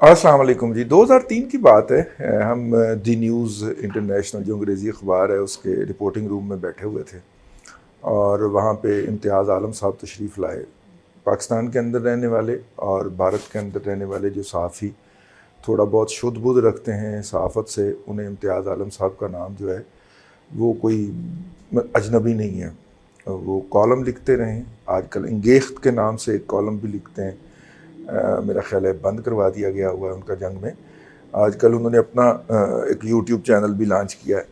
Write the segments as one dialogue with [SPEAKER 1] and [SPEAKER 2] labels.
[SPEAKER 1] السلام علیکم جی. 2003 کی بات ہے. ہم دی نیوز انٹرنیشنل جو انگریزی اخبار ہے اس کے رپورٹنگ روم میں بیٹھے ہوئے تھے اور وہاں پہ امتیاز عالم صاحب تشریف لائے. پاکستان کے اندر رہنے والے اور بھارت کے اندر رہنے والے جو صحافی تھوڑا بہت شدھ بدھ رکھتے ہیں صحافت سے، انہیں امتیاز عالم صاحب کا نام جو ہے وہ کوئی اجنبی نہیں ہے. وہ کالم لکھتے رہیں. آج کل انگیخت کے نام سے ایک کالم بھی لکھتے ہیں، میرا خیال ہے بند کروا دیا گیا ہوا ہے ان کا جنگ میں. آج کل انہوں نے اپنا ایک یوٹیوب چینل بھی لانچ کیا ہے.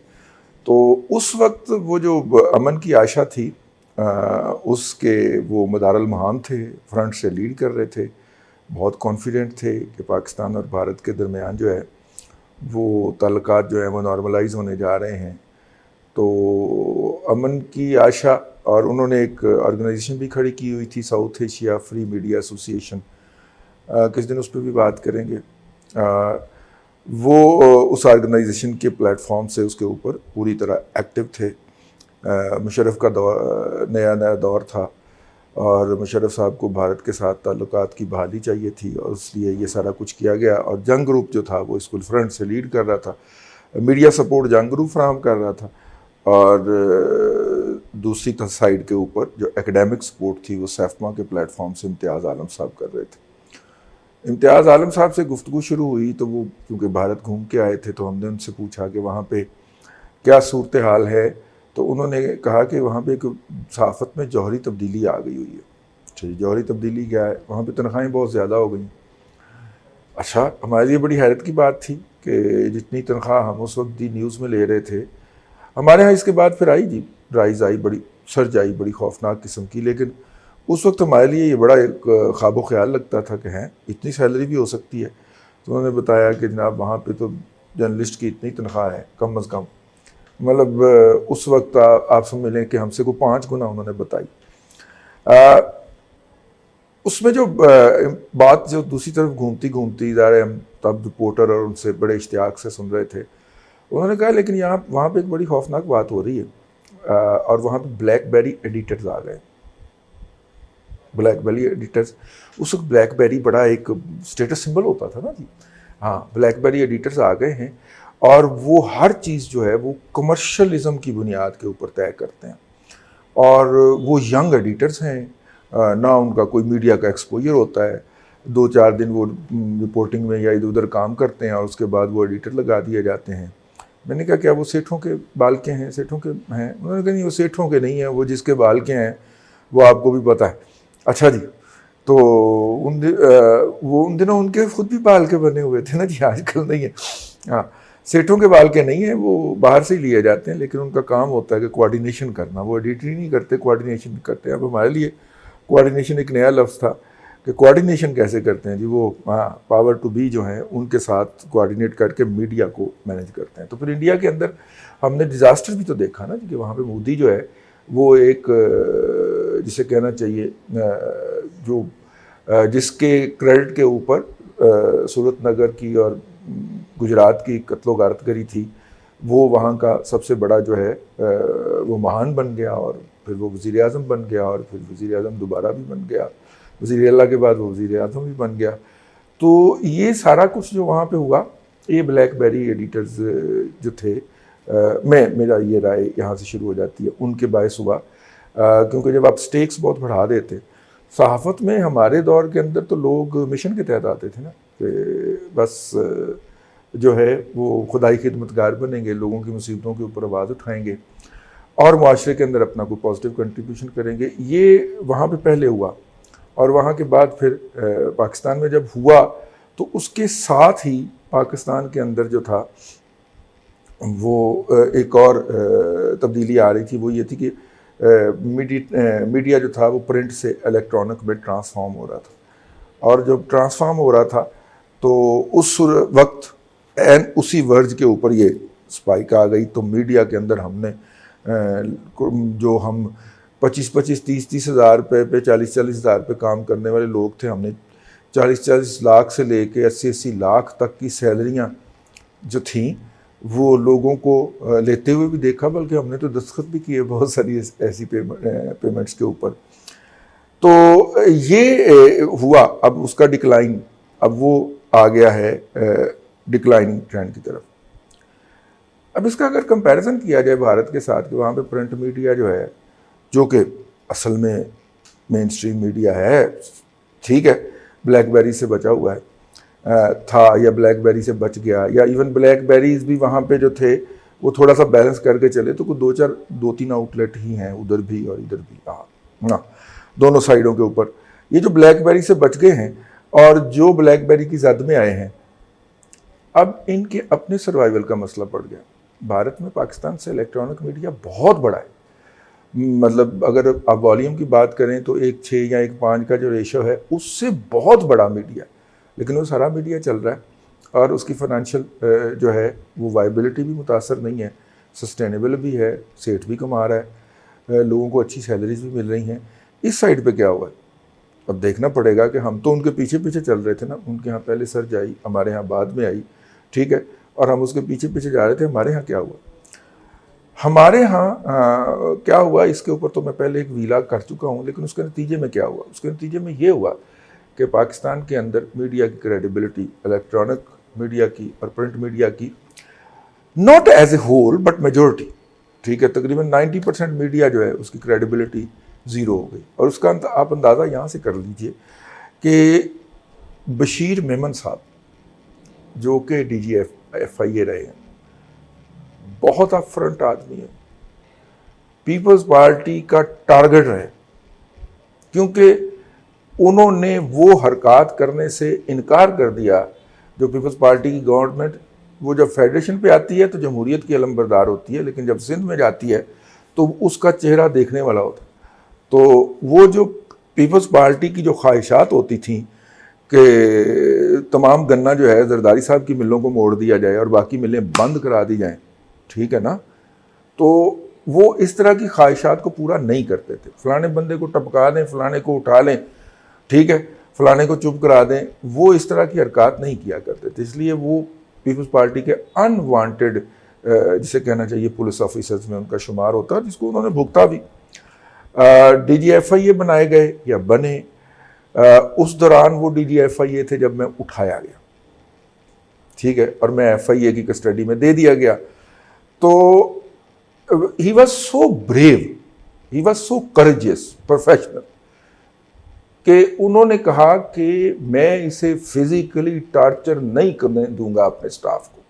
[SPEAKER 1] تو اس وقت وہ جو امن کی آشا تھی اس کے وہ مدار المہام تھے، فرنٹ سے لیڈ کر رہے تھے، بہت کانفیڈنٹ تھے کہ پاکستان اور بھارت کے درمیان جو ہے وہ تعلقات جو ہیں وہ نارملائز ہونے جا رہے ہیں. تو امن کی آشا، اور انہوں نے ایک آرگنائزیشن بھی کھڑی کی ہوئی تھی، ساؤتھ ایشیا فری میڈیا ایسوسی ایشن. کس دن اس پہ بھی بات کریں گے. وہ اس آرگنائزیشن کے پلیٹ فارم سے اس کے اوپر پوری طرح ایکٹیو تھے. مشرف کا نیا دور تھا اور مشرف صاحب کو بھارت کے ساتھ تعلقات کی بحالی چاہیے تھی اور اس لیے یہ سارا کچھ کیا گیا. اور جنگ گروپ جو تھا وہ اسکول فرنٹ سے لیڈ کر رہا تھا، میڈیا سپورٹ جنگ گروپ فراہم کر رہا تھا، اور دوسری سائڈ کے اوپر جو ایکڈیمک سپورٹ تھی وہ سیفما کے پلیٹ فارم سے امتیاز عالم صاحب کر رہے تھے. امتیاز عالم صاحب سے گفتگو شروع ہوئی تو وہ کیونکہ بھارت گھوم کے آئے تھے تو ہم نے ان سے پوچھا کہ وہاں پہ کیا صورتحال ہے. تو انہوں نے کہا کہ وہاں پہ ایک صحافت میں جوہری تبدیلی آ گئی ہوئی ہے. اچھا جی، جوہری تبدیلی کیا ہے؟ وہاں پہ تنخواہیں بہت زیادہ ہو گئیں. اچھا، ہمارے لیے بڑی حیرت کی بات تھی کہ جتنی تنخواہ ہم اس وقت دی نیوز میں لے رہے تھے، ہمارے ہاں اس کے بعد پھر آئی جی رائز آئی، بڑی سرج آئی بڑی خوفناک قسم کی. لیکن اس وقت ہمارے لیے یہ بڑا ایک خواب و خیال لگتا تھا کہ ہیں اتنی سیلری بھی ہو سکتی ہے. تو انہوں نے بتایا کہ جناب وہاں پہ تو جرنلسٹ کی اتنی تنخواہ ہے کم از کم، مطلب اس وقت آپ سمجھ لیں کہ ہم سے کو 5 گنا انہوں نے بتائی. اس میں جو بات جو دوسری طرف گھومتی گھومتی ادارے، ہم تب رپورٹر اور ان سے بڑے اشتیاق سے سن رہے تھے. انہوں نے کہا لیکن وہاں پہ ایک بڑی خوفناک بات ہو رہی ہے، اور وہاں پہ بلیک بیری ایڈیٹرز آ گئے. بلیک بیری ایڈیٹرز، اس وقت بلیک بیری بڑا ایک اسٹیٹس سمبل ہوتا تھا نا جی. ہاں، بلیک بیری ایڈیٹرز آ گئے ہیں اور وہ ہر چیز جو ہے وہ کمرشلزم کی بنیاد کے اوپر طے کرتے ہیں. اور وہ ینگ ایڈیٹرز ہیں، نہ ان کا کوئی میڈیا کا ایکسپوجر ہوتا ہے. 2-4 دن وہ رپورٹنگ میں یا ادھر ادھر کام کرتے ہیں اور اس کے بعد وہ ایڈیٹر لگا دیے جاتے ہیں. میں نے کہا کیا وہ سیٹھوں کے بال کے ہیں، سیٹھوں کے ہیں؟ انہوں نے کہا نہیں، وہ سیٹھوں کے نہیں ہیں، وہ جس کے بال کے ہیں وہ آپ کو بھی پتہ ہے. اچھا جی، تو وہ ان دنوں ان کے خود بھی بال کے بنے ہوئے تھے نا جی، آج کل نہیں ہے. ہاں، سیٹھوں کے بال کے نہیں ہیں، وہ باہر سے ہی لیے جاتے ہیں، لیکن ان کا کام ہوتا ہے کہ کوآرڈینیشن کرنا. وہ ایڈیٹری نہیں کرتے، کوآرڈینیشن کرتے ہیں. اب ہمارے لیے کوآرڈینیشن ایک نیا لفظ تھا کہ کوآرڈینیشن کیسے کرتے ہیں جی. وہ پاور ٹو بی جو ہیں ان کے ساتھ کوآرڈینیٹ کر کے میڈیا کو مینیج کرتے ہیں. تو پھر انڈیا کے اندر ہم نے ڈیزاسٹر بھی تو دیکھا نا جی کہ وہاں پہ مودی جو ہے وہ ایک جسے کہنا چاہیے جو جس کے کریڈٹ کے اوپر صورت نگر کی اور گجرات کی قتل و غارت گری تھی، وہ وہاں کا سب سے بڑا جو ہے وہ مہان بن گیا، اور پھر وہ وزیر اعظم بن گیا، اور پھر وزیر اعظم دوبارہ بھی بن گیا، وزیر اللہ کے بعد وہ وزیر اعظم بھی بن گیا. تو یہ سارا کچھ جو وہاں پہ ہوا، یہ بلیک بیری ایڈیٹرز جو تھے، میرا یہ رائے یہاں سے شروع ہو جاتی ہے، ان کے باعث ہوا. کیونکہ جب آپ سٹیکس بہت بڑھا دیتے صحافت میں، ہمارے دور کے اندر تو لوگ مشن کے تحت آتے تھے نا کہ بس جو ہے وہ خدائی خدمتگار بنیں گے، لوگوں کی مصیبتوں کے اوپر آواز اٹھائیں گے اور معاشرے کے اندر اپنا کوئی پازیٹیو کنٹریبیوشن کریں گے. یہ وہاں پہ پہلے ہوا، اور وہاں کے بعد پھر پاکستان میں جب ہوا تو اس کے ساتھ ہی پاکستان کے اندر جو تھا وہ ایک اور تبدیلی آ رہی تھی. وہ یہ تھی کہ میڈیا جو تھا وہ پرنٹ سے الیکٹرانک میں ٹرانسفارم ہو رہا تھا، اور جب ٹرانسفارم ہو رہا تھا تو اس وقت اسی ورج کے اوپر یہ اسپائک آ گئی. تو میڈیا کے اندر ہم نے جو ہم 25-25 30-30 ہزار روپے پہ 40-40 ہزار پہ کام کرنے والے لوگ تھے، ہم نے 40-40 لاکھ سے لے کے 80-80 لاکھ تک کی سیلریاں جو تھیں وہ لوگوں کو لیتے ہوئے بھی دیکھا، بلکہ ہم نے تو دستخط بھی کیے بہت ساری ایسی پیمنٹس کے اوپر. تو یہ ہوا. اب اس کا ڈکلائن، اب وہ آ گیا ہے ڈکلائننگ ٹرینڈ کی طرف. اب اس کا اگر کمپیریزن کیا جائے بھارت کے ساتھ کہ وہاں پہ پرنٹ میڈیا جو ہے, جو کہ اصل میں مین اسٹریم میڈیا ہے, ٹھیک ہے, بلیک بیری سے بچا ہوا ہے تھا یا بلیک بیری سے بچ گیا, یا ایون بلیک بیریز بھی وہاں پہ جو تھے وہ تھوڑا سا بیلنس کر کے چلے, تو کوئی 2-3 آؤٹ لیٹ ہی ہیں ادھر بھی اور ادھر بھی, ہاں دونوں سائڈوں کے اوپر. یہ جو بلیک بیری سے بچ گئے ہیں اور جو بلیک بیری کی زد میں آئے ہیں, اب ان کے اپنے سروائیول کا مسئلہ پڑ گیا. بھارت میں پاکستان سے الیکٹرانک میڈیا بہت بڑا ہے, مطلب اگر آپ والیوم کی بات کریں تو 1:6 یا 1:5 کا جو ریشو ہے اس سے بہت بڑا میڈیا, لیکن وہ سارا میڈیا چل رہا ہے اور اس کی فائنینشیل جو ہے وہ وائبلٹی بھی متاثر نہیں ہے, سسٹینیبل بھی ہے, سیٹ بھی کما رہا ہے, لوگوں کو اچھی سیلریز بھی مل رہی ہیں. اس سائڈ پہ کیا ہوا ہے اب دیکھنا پڑے گا کہ ہم تو ان کے پیچھے پیچھے چل رہے تھے نا, ان کے ہاں پہلے سرج آئی, ہمارے ہاں بعد میں آئی, ٹھیک ہے, اور ہم اس کے پیچھے پیچھے جا رہے تھے. ہمارے ہاں کیا ہوا, ہمارے ہاں کیا ہوا اس کے اوپر تو میں پہلے ایک ویلاگ کر چکا ہوں, لیکن اس کے نتیجے میں کیا ہوا, اس کے نتیجے میں یہ ہوا کہ پاکستان کے اندر میڈیا کی کریڈیبلٹی, الیکٹرانک میڈیا کی اور پرنٹ میڈیا کی, not as a whole but majority, ٹھیک ہے, تقریباً 90% میڈیا جو ہے اس کی کریڈیبلٹی زیرو ہو گئی. اور اس کا آپ اندازہ یہاں سے کر لیجئے کہ بشیر میمن صاحب جو کہ ڈی جی ایف آئی اے رہے ہیں, بہت اپ فرنٹ آدمی ہے, پیپلز پارٹی کا ٹارگٹ رہے, کیونکہ انہوں نے وہ حرکات کرنے سے انکار کر دیا جو پیپلز پارٹی کی گورنمنٹ, وہ جب فیڈریشن پہ آتی ہے تو جمہوریت کی علم بردار ہوتی ہے, لیکن جب سندھ میں جاتی ہے تو اس کا چہرہ دیکھنے والا ہوتا ہے. تو وہ جو پیپلز پارٹی کی جو خواہشات ہوتی تھیں کہ تمام گنا جو ہے زرداری صاحب کی ملوں کو موڑ دیا جائے اور باقی ملیں بند کرا دی جائیں, ٹھیک ہے نا, تو وہ اس طرح کی خواہشات کو پورا نہیں کرتے تھے. فلانے بندے کو ٹپکا دیں, فلانے کو اٹھا لیں, ٹھیک ہے, فلانے کو چپ کرا دیں, وہ اس طرح کی حرکات نہیں کیا کرتے تھے. اس لیے وہ پیپلز پارٹی کے انوانٹیڈ جسے کہنا چاہیے پولیس آفیسرز میں ان کا شمار ہوتا, جس کو انہوں نے بھگتا بھی. ڈی جی ایف آئی اے بنائے گئے یا بنے, اس دوران وہ ڈی جی ایف آئی اے تھے جب میں اٹھایا گیا, ٹھیک ہے, اور میں ایف آئی اے کی کسٹڈی میں دے دیا گیا. تو he was so brave, he was so کریجیس, professional, کہ انہوں نے کہا کہ میں اسے فزیکلی ٹارچر نہیں کرنے دوں گا اپنے سٹاف کو.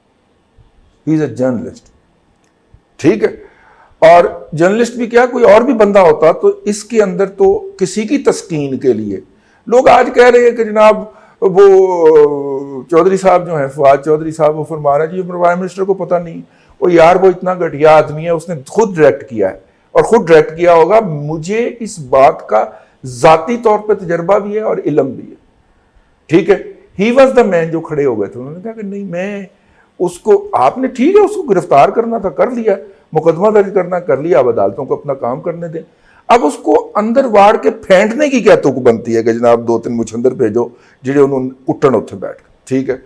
[SPEAKER 1] ہی از اے جرنلسٹ, ٹھیک ہے, اور جرنلسٹ بھی کیا کوئی اور بھی بندہ ہوتا تو اس کے اندر تو کسی کی تسکین کے لیے لوگ آج کہہ رہے ہیں کہ جناب وہ چودھری صاحب جو ہیں, فواد چودھری صاحب, وہ فرما رہے ہیں جی پرائم منسٹر کو پتہ نہیں, وہ یار وہ اتنا گھٹیا آدمی ہے, اس نے خود ڈائریکٹ کیا ہے اور خود ڈائریکٹ کیا ہوگا. مجھے اس بات کا ذاتی طور پہ تجربہ بھی ہے اور علم بھی ہے, ٹھیک ہے. ہی واز دا مین جو کھڑے ہو گئے تھے, انہوں نے کہا کہ نہیں, میں اس کو, آپ نے ٹھیک ہے اس کو گرفتار کرنا تھا کر لیا, مقدمہ درج کرنا کر لیا, اب عدالتوں کو اپنا کام کرنے دیں. اب اس کو اندر واڑ کے پھینٹنے کی کیا توک بنتی ہے کہ جناب 2-3 مچھندر بھیجو جڑے انہوں نے اٹھن اتھے بیٹھ کے, ٹھیک ہے.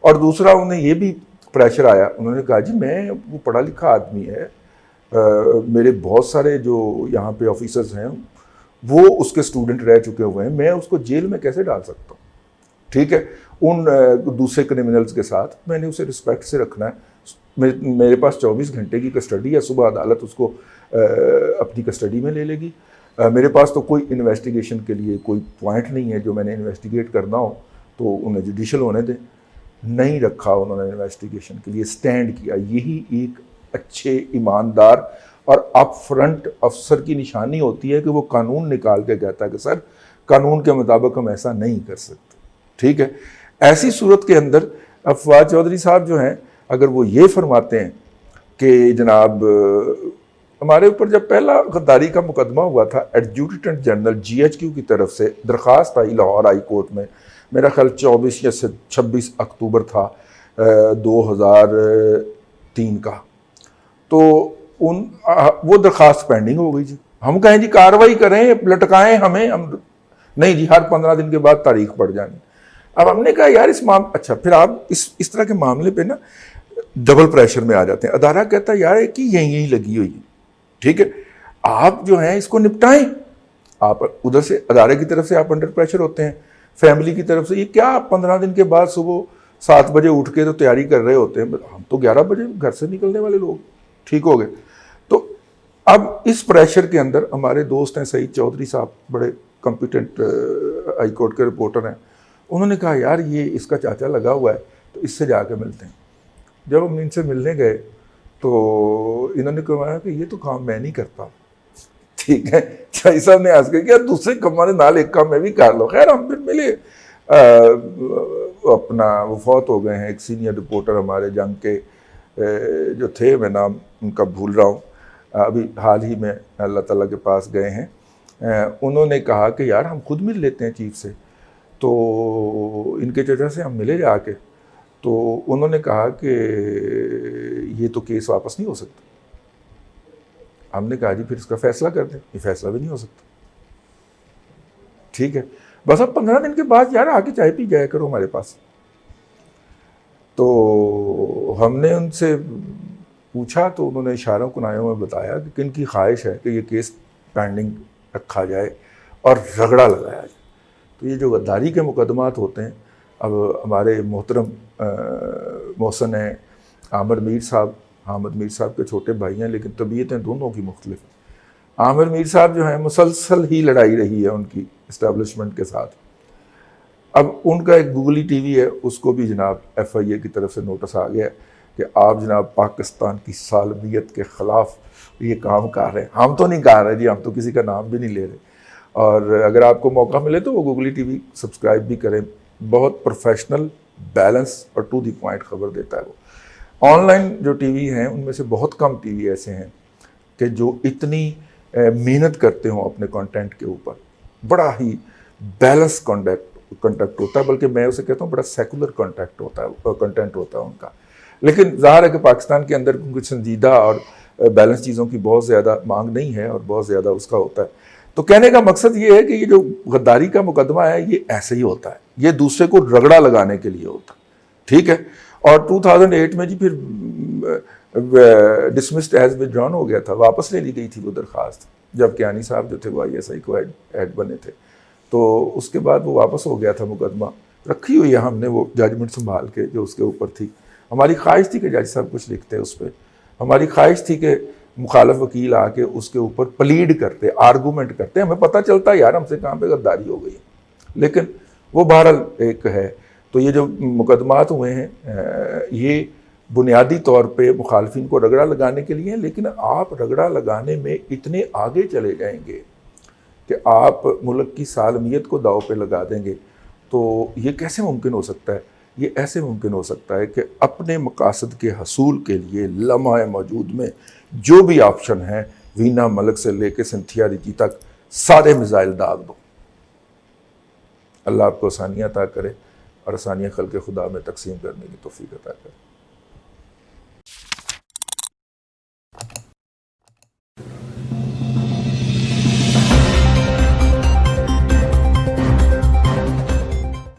[SPEAKER 1] اور دوسرا انہیں یہ بھی پریشر آیا, انہوں نے کہا جی میں وہ پڑھا لکھا آدمی ہے, میرے بہت سارے جو یہاں پہ آفیسرز ہیں وہ اس کے اسٹوڈنٹ رہ چکے ہوئے ہیں, میں اس کو جیل میں کیسے ڈال سکتا ہوں, ٹھیک ہے, ان دوسرے کرمنلز کے ساتھ میں نے اسے رسپیکٹ سے رکھنا ہے. میرے پاس 24 گھنٹے کی کسٹڈی ہے, صبح عدالت اس کو اپنی کسٹڈی میں لے لے گی. میرے پاس تو کوئی انویسٹیگیشن کے لیے کوئی پوائنٹ نہیں ہے, جو میں نے انویسٹیگیٹ کرنا ہو تو انہیں جوڈیشل ہونے دیں. نہیں رکھا انہوں نے انویسٹیگیشن کے لیے, سٹینڈ کیا. یہی ایک اچھے ایماندار اور اپ فرنٹ افسر کی نشانی ہوتی ہے کہ وہ قانون نکال کے کہتا ہے کہ سر قانون کے مطابق ہم ایسا نہیں کر سکتے, ٹھیک ہے. ایسی صورت کے اندر اب فواد چودھری صاحب جو ہیں, اگر وہ یہ فرماتے ہیں کہ جناب ہمارے اوپر جب پہلا غداری کا مقدمہ ہوا تھا, ایڈجوڈیٹنٹ جنرل جی ایچ کیو کی طرف سے درخواست آئی لاہور ہائی کورٹ میں, میرا خیال 24 یا 26 اکتوبر تھا 2003 کا, تو وہ درخواست پینڈنگ ہو گئی جی. ہم کہیں جی کارروائی کریں, لٹکائیں ہمیں, ہم نہیں جی ہر 15 دن کے بعد تاریخ پڑ جانی. اب ہم نے کہا یار اس اچھا پھر آپ اس طرح کے معاملے پہ نا ڈبل پریشر میں آ جاتے ہیں. ادارہ کہتا ہے یار کہ یہیں لگی ہوئی ہے, ٹھیک ہے, آپ جو ہیں اس کو نپٹائیں. آپ ادھر سے ادارے کی طرف سے آپ انڈر پریشر ہوتے ہیں, فیملی کی طرف سے. یہ کیا 15 دن کے بعد صبح 7 بجے اٹھ کے تو تیاری کر رہے ہوتے ہیں, ہم تو 11 بجے گھر سے نکلنے والے لوگ ٹھیک ہو گئے. تو اب اس پریشر کے اندر ہمارے دوست ہیں سعید چودھری صاحب, بڑے کمپیٹنٹ ہائی کورٹ کے رپورٹر ہیں, انہوں نے کہا یار یہ اس کا چاچا لگا ہوا ہے تو اس سے جا کے ملتے ہیں. جب ہم ان سے ملنے گئے تو انہوں نے کہا کہ یہ تو کام میں نہیں کرتا. ٹھیک ہے, چائی صاحب نے آج کہا دوسرے کمانے نال ایک کام میں بھی کر لو. خیر ہم پھر ملے, اپنا وہ فوت ہو گئے ہیں ایک سینئر رپورٹر ہمارے جنگ کے جو تھے, میں نام ان کا بھول رہا ہوں, ابھی حال ہی میں اللہ تعالیٰ کے پاس گئے ہیں. انہوں نے کہا کہ یار ہم خود مل لیتے ہیں چیف سے. تو ان کے چچا سے ہم ملے جا کے, تو انہوں نے کہا کہ یہ تو کیس واپس نہیں ہو سکتا. ہم نے کہا جی پھر اس کا فیصلہ کر دیں. یہ فیصلہ بھی نہیں ہو سکتا. ٹھیک ہے, بس اب 15 دن کے بعد یار آ کے چائے پی جایا کرو ہمارے پاس. تو ہم نے ان سے پوچھا تو انہوں نے اشاروں کنایوں میں بتایا کہ کن کی خواہش ہے کہ یہ کیس پینڈنگ رکھا جائے اور رگڑا لگایا جائے. تو یہ جو غداری کے مقدمات ہوتے ہیں, اب ہمارے محترم محسن ہیں, عامر میر صاحب, حامد میر صاحب کے چھوٹے بھائی ہیں لیکن طبیعتیں دونوں کی مختلف ہیں. عامر میر صاحب جو ہیں مسلسل ہی لڑائی رہی ہے ان کی اسٹیبلشمنٹ کے ساتھ. اب ان کا ایک گوگلی ٹی وی ہے, اس کو بھی جناب ایف آئی اے کی طرف سے نوٹس آ گیا ہے کہ آپ جناب پاکستان کی سالمیت کے خلاف یہ کام کر رہے ہیں. ہم تو نہیں کر رہے جی, ہم تو کسی کا نام بھی نہیں لے رہے. اور اگر آپ کو موقع ملے تو وہ گوگلی ٹی وی سبسکرائب بھی کریں. بہت پروفیشنل, بیلنس اور ٹو دی پوائنٹ خبر دیتا ہے وہ. آن لائن جو ٹی وی ہیں ان میں سے بہت کم ٹی وی ایسے ہیں کہ جو اتنی محنت کرتے ہوں اپنے کنٹینٹ کے اوپر. بڑا ہی بیلنس کنٹینٹ ہوتا ہے, بلکہ میں اسے کہتا ہوں بڑا سیکولر کنٹینٹ ہوتا ہے ان کا. لیکن ظاہر ہے کہ پاکستان کے اندر کچھ سنجیدہ اور بیلنس چیزوں کی بہت زیادہ مانگ نہیں ہے اور بہت زیادہ اس کا ہوتا ہے. تو کہنے کا مقصد یہ ہے کہ یہ جو غداری کا مقدمہ ہے یہ ایسے ہی ہوتا ہے, یہ دوسرے کو رگڑا لگانے کے لیے ہوتا ہے. ٹھیک ہے, اور 2008 میں جی پھر ڈسمسڈ ایز وڈران ہو گیا تھا, واپس لے لی گئی تھی وہ درخواست, جب کیانی صاحب جو تھے وہ آئی ایس آئی کو ہیڈ بنے تھے. تو اس کے بعد وہ واپس ہو گیا تھا مقدمہ. رکھی ہوئی ہے ہم نے وہ ججمنٹ سنبھال کے جو اس کے اوپر تھی. ہماری خواہش تھی کہ جج صاحب کچھ لکھتے اس پہ, ہماری خواہش تھی کہ مخالف وکیل آ کے اس کے اوپر پلیڈ کرتے, آرگومنٹ کرتے, ہمیں پتہ چلتا یار ہم سے کہاں پہ غداری ہو گئی. لیکن وہ بہرحال ایک ہے. تو یہ جو مقدمات ہوئے ہیں یہ بنیادی طور پہ مخالفین کو رگڑا لگانے کے لیے ہیں, لیکن آپ رگڑا لگانے میں اتنے آگے چلے جائیں گے کہ آپ ملک کی سالمیت کو داؤ پہ لگا دیں گے. تو یہ کیسے ممکن ہو سکتا ہے؟ یہ ایسے ممکن ہو سکتا ہے کہ اپنے مقاصد کے حصول کے لیے لمحہ موجود میں جو بھی آپشن ہیں, وینا ملک سے لے کے سنتھیا ریچی تک سارے میزائل داغ دو. اللہ آپ کو آسانیاں عطا کرے اور آسانیاں خلق خدا میں تقسیم کرنے کی توفیق عطا کرے.